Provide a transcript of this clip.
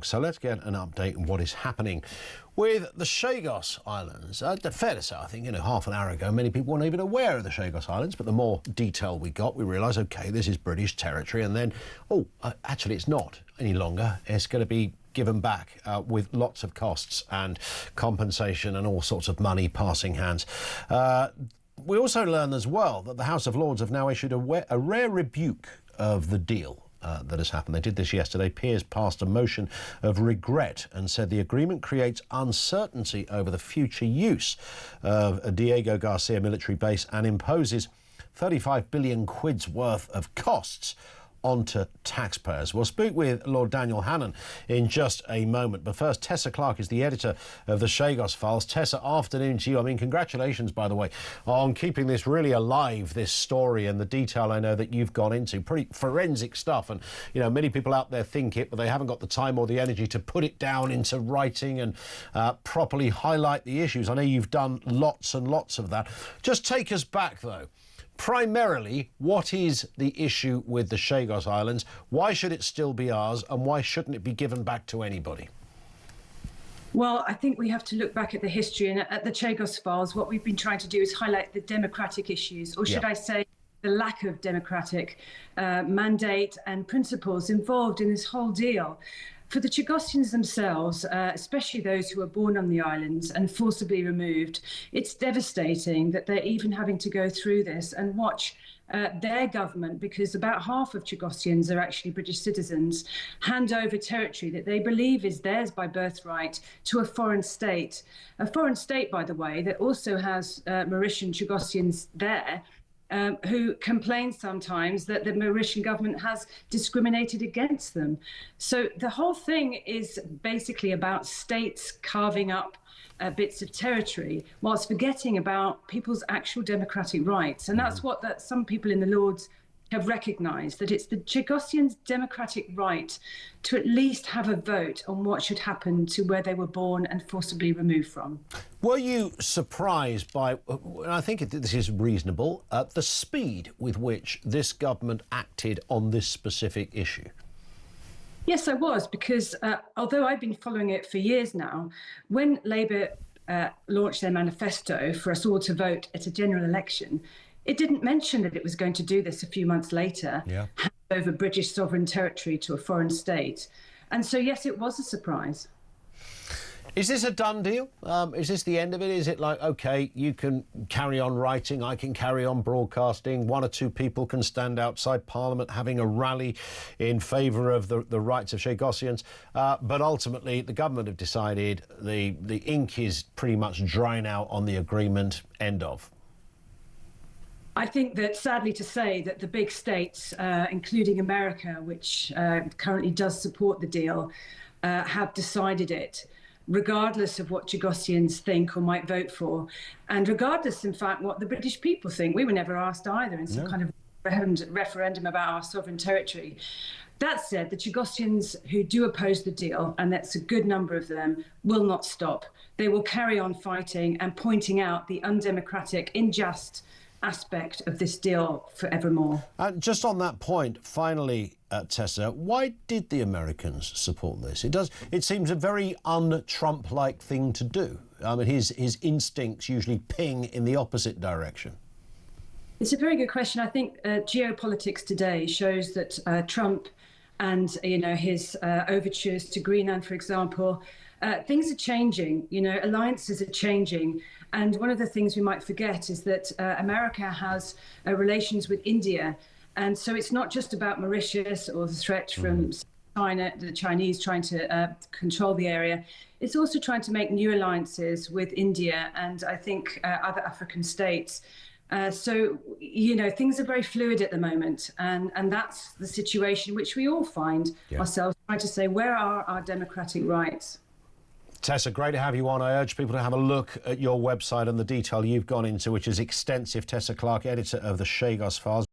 So let's get an update on what is happening with the Chagos Islands. Fair to say, I think, half an hour ago, many people weren't even aware of the Chagos Islands, but the more detail we got, we realised, OK, this is British territory, and then, actually, it's not any longer. It's going to be given back with lots of costs and compensation and all sorts of money passing hands. We also learned as well that the House of Lords have now issued a rare rebuke of the deal that has happened. They did this yesterday. Peers passed a motion of regret and said the agreement creates uncertainty over the future use of a Diego Garcia military base and imposes 35 billion quid's worth of costs onto taxpayers. We'll speak with Lord Daniel Hannan in just a moment. But first, Tessa Clarke is the editor of the Chagos Files. Tessa, afternoon to you. I mean, congratulations, by the way, on keeping this really alive, this story, and the detail I know that you've gone into. Pretty forensic stuff. And, many people out there think it, but they haven't got the time or the energy to put it down into writing and properly highlight the issues. I know you've done lots and lots of that. Just take us back, though. Primarily, what is the issue with the Chagos Islands? Why should it still be ours, and why shouldn't it be given back to anybody? Well, I think we have to look back at the history, and at the Chagos Files, what we've been trying to do is highlight the democratic issues, or should I say the lack of democratic mandate and principles involved in this whole deal. For the Chagosians themselves, especially those who were born on the islands and forcibly removed, it's devastating that they're even having to go through this and watch their government, because about half of Chagosians are actually British citizens, hand over territory that they believe is theirs by birthright to a foreign state. A foreign state, by the way, that also has Mauritian Chagosians there, who complain sometimes that the Mauritian government has discriminated against them. So the whole thing is basically about states carving up bits of territory whilst forgetting about people's actual democratic rights. And that's what some people in the Lords have recognised, that it's the Chagosians' democratic right to at least have a vote on what should happen to where they were born and forcibly removed from. Were you surprised by, and I think this is reasonable, the speed with which this government acted on this specific issue? Yes, I was, because although I've been following it for years now, when Labour launched their manifesto for us all to vote at a general election, it didn't mention that it was going to do this a few months later, hand over British sovereign territory to a foreign state. And so, yes, it was a surprise. Is this a done deal? Is this the end of it? Is it like, OK, you can carry on writing, I can carry on broadcasting, one or two people can stand outside Parliament having a rally in favour of the rights of Chagosians, but ultimately the government have decided the ink is pretty much drying out on the agreement, end of? I think that, sadly to say, that the big states, including America, which currently does support the deal, have decided it, regardless of what Chagosians think or might vote for, and regardless, in fact, what the British people think. We were never asked either in some kind of referendum about our sovereign territory. That said, the Chagosians who do oppose the deal, and that's a good number of them, will not stop. They will carry on fighting and pointing out the undemocratic, unjust aspect of this deal forevermore. Just on that point, finally, Tessa, why did the Americans support this? It seems a very un-Trump-like thing to do. I mean, his instincts usually ping in the opposite direction. It's a very good question. I think geopolitics today shows that Trump and his overtures to Greenland, for example, things are changing. Alliances are changing. And one of the things we might forget is that America has relations with India. And so it's not just about Mauritius or the threat from China, the Chinese trying to control the area. It's also trying to make new alliances with India and I think other African states. So, things are very fluid at the moment. And that's the situation which we all find ourselves trying to say, where are our democratic rights? Tessa, great to have you on. I urge people to have a look at your website and the detail you've gone into, which is extensive. Tessa Clarke, editor of the Chagos Files.